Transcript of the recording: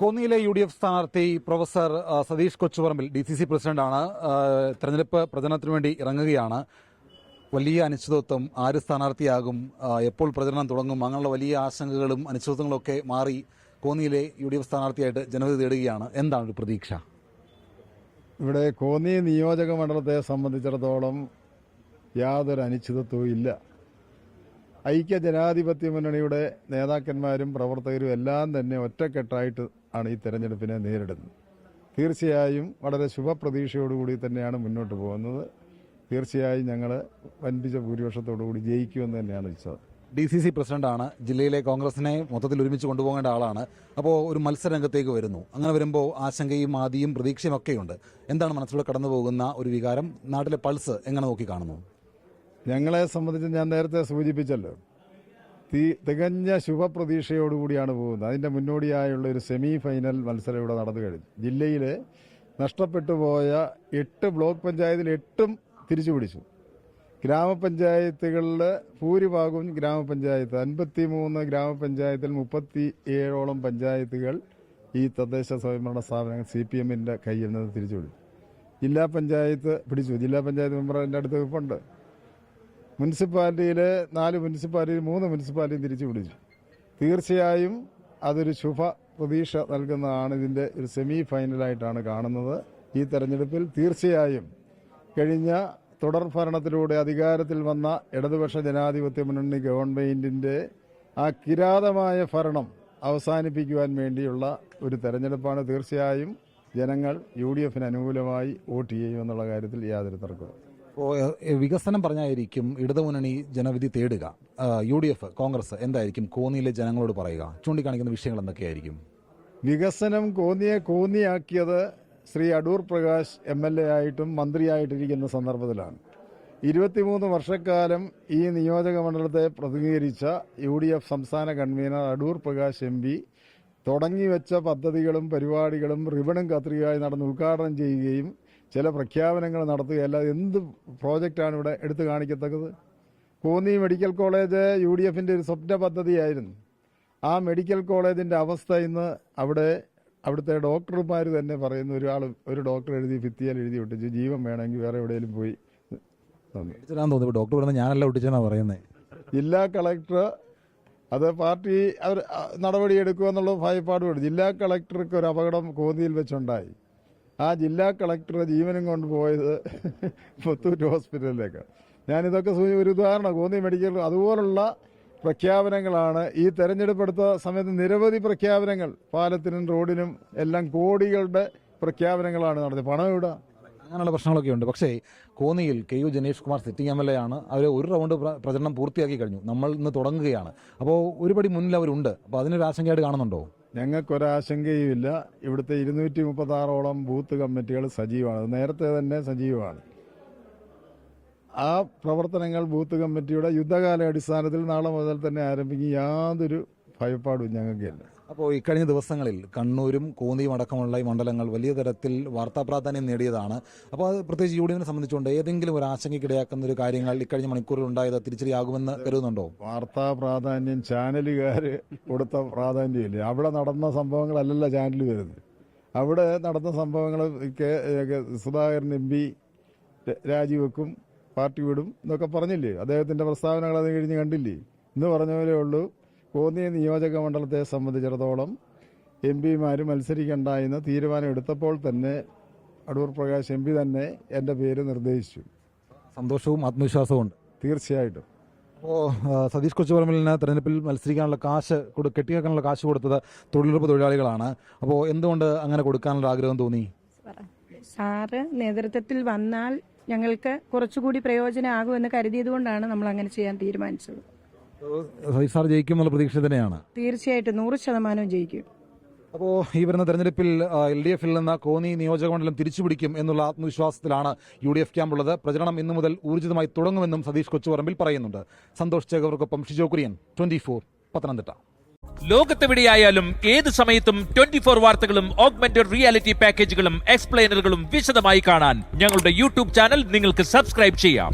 കോന്നിയിലെ UDF സ്ഥാനാർത്ഥി professor Satheesh Kochuparambil DCC പ്രസിഡന്റാണ്. തെരഞ്ഞെടുപ്പ് പ്രചരണത്തിന് വേണ്ടി ഇറങ്ങുകയാണ്. വലിയ അനിശ്ചിതത്വം, ആര് സ്ഥാനാർത്ഥിയാകും, എപ്പോൾ പ്രചരണം തുടങ്ങും, അങ്ങനെയുള്ള വലിയ ആശങ്കകളും അനിശ്ചിതത്വങ്ങളൊക്കെ മാറി കോന്നിയിലെ UDF സ്ഥാനാർത്ഥിയായിട്ട് ജനവിധി തേടുകയാണ്. എന്താണ് ഒരു പ്രതീക്ഷ? ഇവിടെ കോന്നി നിയോജക മണ്ഡലത്തെ സംബന്ധിച്ചിടത്തോളം യാതൊരു അനിശ്ചിതത്വവും ഇല്ല. ഐക്യ ജനാധിപത്യ മുന്നണിയുടെ നേതാക്കന്മാരും പ്രവർത്തകരും എല്ലാം തന്നെ ഒറ്റക്കെട്ടായിട്ട് ആണ് ഈ തെരഞ്ഞെടുപ്പിനെ നേരിടുന്നത്. തീർച്ചയായും വളരെ ശുഭപ്രതീക്ഷയോടുകൂടി തന്നെയാണ് മുന്നോട്ട് പോകുന്നത്. തീർച്ചയായും ഞങ്ങൾ വൻപിച്ച ഭൂരിപക്ഷത്തോടുകൂടി ജയിക്കുമെന്ന് തന്നെയാണ് വിശ്വാസം. DCC പ്രസിഡന്റാണ്, ജില്ലയിലെ കോൺഗ്രസിനെ മൊത്തത്തിൽ ഒരുമിച്ച് കൊണ്ടുപോകേണ്ട ആളാണ്. അപ്പോൾ ഒരു മത്സരരംഗത്തേക്ക് വരുന്നു. അങ്ങനെ വരുമ്പോൾ ആശങ്കയും ആദിയും പ്രതീക്ഷയും ഒക്കെയുണ്ട്. എന്താണ് മനസ്സിലൂടെ കടന്നു പോകുന്ന ഒരു വികാരം? നാട്ടിലെ പൾസ് എങ്ങനെ നോക്കി കാണുന്നു? ഞങ്ങളെ സംബന്ധിച്ച് ഞാൻ നേരത്തെ സൂചിപ്പിച്ചല്ലോ, തികഞ്ഞ ശുഭപ്രതീക്ഷയോടുകൂടിയാണ് പോകുന്നത്. അതിൻ്റെ മുന്നോടിയായുള്ള ഒരു സെമി ഫൈനൽ മത്സരം ഇവിടെ നടന്നു കഴിഞ്ഞു. ജില്ലയിൽ നഷ്ടപ്പെട്ടു പോയ 8 ബ്ലോക്ക് പഞ്ചായത്തിൽ 8ഉം തിരിച്ചു പിടിച്ചു. ഗ്രാമപഞ്ചായത്തുകളിൽ ഭൂരിഭാഗവും ഗ്രാമപഞ്ചായത്ത് 53 ഗ്രാമപഞ്ചായത്തിൽ 37ഓളം പഞ്ചായത്തുകൾ ഈ തദ്ദേശ സ്വയംഭരണ സ്ഥാപനങ്ങൾ CPMന്റെ കയ്യിൽ നിന്ന് തിരിച്ചു പിടിച്ചു. ജില്ലാ പഞ്ചായത്ത് പിടിച്ചു. ജില്ലാ പഞ്ചായത്ത് മെമ്പർ എൻ്റെ അടുത്ത് ഇപ്പുണ്ട്. മുനിസിപ്പാലിറ്റിയിൽ 4 മുനിസിപ്പാലിറ്റിയിൽ 3 മുനിസിപ്പാലിറ്റിയും തിരിച്ചു പിടിച്ചു. തീർച്ചയായും അതൊരു ശുഭ പ്രതീക്ഷ നൽകുന്നതാണ്. ഇതിൻ്റെ ഒരു സെമി ഫൈനലായിട്ടാണ് കാണുന്നത്. ഈ തെരഞ്ഞെടുപ്പിൽ തീർച്ചയായും കഴിഞ്ഞ തുടർ ഭരണത്തിലൂടെ അധികാരത്തിൽ വന്ന ഇടതുപക്ഷ ജനാധിപത്യ മുന്നണി ഗവൺമെൻറ്റിൻ്റെ ആ കിരാതമായ ഭരണം അവസാനിപ്പിക്കുവാൻ വേണ്ടിയുള്ള ഒരു തെരഞ്ഞെടുപ്പാണ്. തീർച്ചയായും ജനങ്ങൾ UDFന് അനുകൂലമായി വോട്ട് ചെയ്യുമെന്നുള്ള കാര്യത്തിൽ യാതൊരു തർക്കവും. വികസനം പറഞ്ഞായിരിക്കും ഇടതുമുന്നണി ജനവിധി തേടുക. UDF, കോൺഗ്രസ് എന്തായിരിക്കും കോന്നിയിലെ ജനങ്ങളോട് പറയുക? ചൂണ്ടിക്കാണിക്കുന്ന വിഷയങ്ങൾ എന്തൊക്കെയായിരിക്കും? വികസനം കോന്നിയെ കോന്നിയാക്കിയത് ശ്രീ അടൂർ പ്രകാശ് MLA ആയിട്ടും മന്ത്രിയായിട്ടിരിക്കുന്ന സന്ദർഭത്തിലാണ്. 23 വർഷക്കാലം ഈ നിയോജക മണ്ഡലത്തെ പ്രതിനിധീകരിച്ച UDF സംസ്ഥാന കൺവീനർ അടൂർ പ്രകാശ് MP തുടങ്ങിവെച്ച പദ്ധതികളും പരിപാടികളും റിബണും കത്രികയായി നടന്ന് ഉദ്ഘാടനം ചെയ്യുകയും ചില പ്രഖ്യാപനങ്ങൾ നടത്തുകയല്ല. എന്ത് പ്രോജക്റ്റാണ് ഇവിടെ എടുത്തു കാണിക്കത്തക്കത്? കോന്നി മെഡിക്കൽ കോളേജ് UDFന്റെ ഒരു സ്വപ്ന പദ്ധതിയായിരുന്നു. ആ മെഡിക്കൽ കോളേജിൻ്റെ അവസ്ഥ ഇന്ന് അവിടുത്തെ ഡോക്ടർമാർ തന്നെ പറയുന്നു, ഒരു ഡോക്ടർ എഴുതി ഭിത്തിയാൽ എഴുതി ഒട്ടിച്ചു, ജീവൻ വേണമെങ്കിൽ വേറെ എവിടെയെങ്കിലും പോയി. ഡോക്ടർ പറഞ്ഞാൽ ഞാനല്ല ഒട്ടിച്ചെന്നാ പറയുന്നത്. ജില്ലാ കളക്ടർ അത് പാർട്ടി അവർ നടപടിയെടുക്കുക എന്നുള്ള ഭയപ്പാടുണ്ട്. ജില്ലാ കളക്ടർക്ക് ഒരു അപകടം കോന്നിയിൽ വെച്ചുണ്ടായി. ആ ജില്ലാ കളക്ടർ ജീവനും കൊണ്ടുപോയത് പുത്തൂർ ഹോസ്പിറ്റലിലേക്കാണ്. ഞാനിതൊക്കെ ഒരു ഉദാഹരണം. കോന്നി മെഡിക്കൽ അതുപോലുള്ള പ്രഖ്യാപനങ്ങളാണ് ഈ തെരഞ്ഞെടുപ്പ് എടുത്ത സമയത്ത് നിരവധി പ്രഖ്യാപനങ്ങൾ, പാലത്തിനും റോഡിനും എല്ലാം കോടികളുടെ പ്രഖ്യാപനങ്ങളാണ് നടത്തിയത്. പണം ഇവിടെ അങ്ങനെയുള്ള പ്രശ്നങ്ങളൊക്കെ ഉണ്ട്. പക്ഷേ കോന്നിയിൽ KU Janeesh Kumar sitting MLA ആണ്. അവർ ഒരു റൗണ്ട് പ്രചരണം പൂർത്തിയാക്കി കഴിഞ്ഞു. നമ്മൾ ഇന്ന് തുടങ്ങുകയാണ്. അപ്പോൾ ഒരുപടി മുന്നിൽ അവരുണ്ട്. അപ്പോൾ അതിനൊരു ആശങ്കയായിട്ട് കാണുന്നുണ്ടോ? ഞങ്ങൾക്കൊരാശങ്കയുമില്ല. ഇവിടുത്തെ 236ഓളം ബൂത്ത് കമ്മിറ്റികൾ സജീവമാണ്. നേരത്തെ തന്നെ സജീവമാണ്. ആ പ്രവർത്തനങ്ങൾ ബൂത്ത് കമ്മിറ്റിയുടെ യുദ്ധകാല അടിസ്ഥാനത്തിൽ നാളെ മുതൽ തന്നെ ആരംഭിക്കും. യാതൊരു ഭയപ്പാടും ഞങ്ങൾക്കില്ല. അപ്പോൾ ഇക്കഴിഞ്ഞ ദിവസങ്ങളിൽ കണ്ണൂരും കോന്നിയും അടക്കമുള്ള ഈ മണ്ഡലങ്ങൾ വലിയ തരത്തിൽ വാർത്താ പ്രാധാന്യം നേടിയതാണ്. അപ്പോൾ അത് പ്രത്യേകിച്ച് UDFനെ സംബന്ധിച്ചുകൊണ്ട് ഏതെങ്കിലും ഒരു ആശങ്കയ്ക്കിടയാക്കുന്ന ഒരു കാര്യങ്ങൾ ഇക്കഴിഞ്ഞ മണിക്കൂറിൽ ഉണ്ടായത് തിരിച്ചടിയാകുമെന്ന് കരുതുന്നുണ്ടോ? വാർത്താ പ്രാധാന്യം ചാനലുകാർ കൊടുത്ത പ്രാധാന്യമില്ല. അവിടെ നടന്ന സംഭവങ്ങളല്ലല്ലോ ചാനൽ വരുന്നത്. അവിടെ നടന്ന സംഭവങ്ങൾ സുധാകരൻ MP രാജിവെക്കും, പാർട്ടി വിടും എന്നൊക്കെ പറഞ്ഞില്ലേ? അദ്ദേഹത്തിൻ്റെ പ്രസ്താവനകൾ അത് കഴിഞ്ഞ് കണ്ടില്ലേ? ഇന്ന് പറഞ്ഞ പോലെ ഉള്ളൂ. കോന്നി നിയോജക മണ്ഡലത്തെ സംബന്ധിച്ചിടത്തോളം MPമാർ മത്സരിക്കേണ്ട എന്ന് തീരുമാനം എടുത്തപ്പോൾ തന്നെ അടൂർ പ്രകാശ് MP തന്നെ എൻ്റെ പേര് നിർദ്ദേശിച്ചു. സന്തോഷവും ആത്മവിശ്വാസവും ഉണ്ട്. തീർച്ചയായിട്ടും. അപ്പോൾ സതീഷ് കൊച്ചുപറമ്പിലിന് തെരഞ്ഞെടുപ്പിൽ മത്സരിക്കാനുള്ള കെട്ടിവെക്കാനുള്ള കാശ് കൊടുത്തത് തൊഴിലുറപ്പ് തൊഴിലാളികളാണ്. അപ്പോൾ എന്തുകൊണ്ട് അങ്ങനെ കൊടുക്കാനുള്ള ആഗ്രഹം തോന്നി? സാറ് നേതൃത്വത്തിൽ വന്നാൽ ഞങ്ങൾക്ക് കുറച്ചുകൂടി പ്രയോജനമാകുമെന്ന് കരുതിയതുകൊണ്ടാണ് നമ്മൾ അങ്ങനെ ചെയ്യാൻ തീരുമാനിച്ചത്. സതീഷ് സാർ ജയിക്കും എന്നുള്ള പ്രതീക്ഷ തന്നെയാണ്. തീർച്ചയായിട്ടും 100% ജയിക്കും. അപ്പോൾ ഈ വരുന്ന തെരഞ്ഞെടുപ്പിൽ LDFൽ നിന്ന് കോന്നി നിയോജകമണ്ഡലം തിരിച്ചുപിടിക്കും എന്നുള്ള ആത്മവിശ്വാസത്തിലാണ് UDF ക്യാമ്പുള്ളത്. പ്രചരണം ഇന്നു മുതൽ ഊർജിതമായി തുടങ്ങുമെന്നും സതീഷ് കൊച്ചുപറമ്പിൽ പറയുന്നുണ്ട്. സന്തോഷ് ചേകവർക്കൊപ്പം ഷിജോ കുര്യൻ, 24 പത്തനംതിട്ട. ലോകത്തെവിടെയായാലും ഏത് സമയത്തും 24 വാർത്തകളും ഓഗ്മെന്റഡ് റിയാലിറ്റി പാക്കേജുകളും എക്സ്പ്ലെയിനറുകളും വിശദമായി കാണാൻ ഞങ്ങളുടെ YouTube ചാനൽ നിങ്ങൾക്ക് സബ്സ്ക്രൈബ് ചെയ്യാം.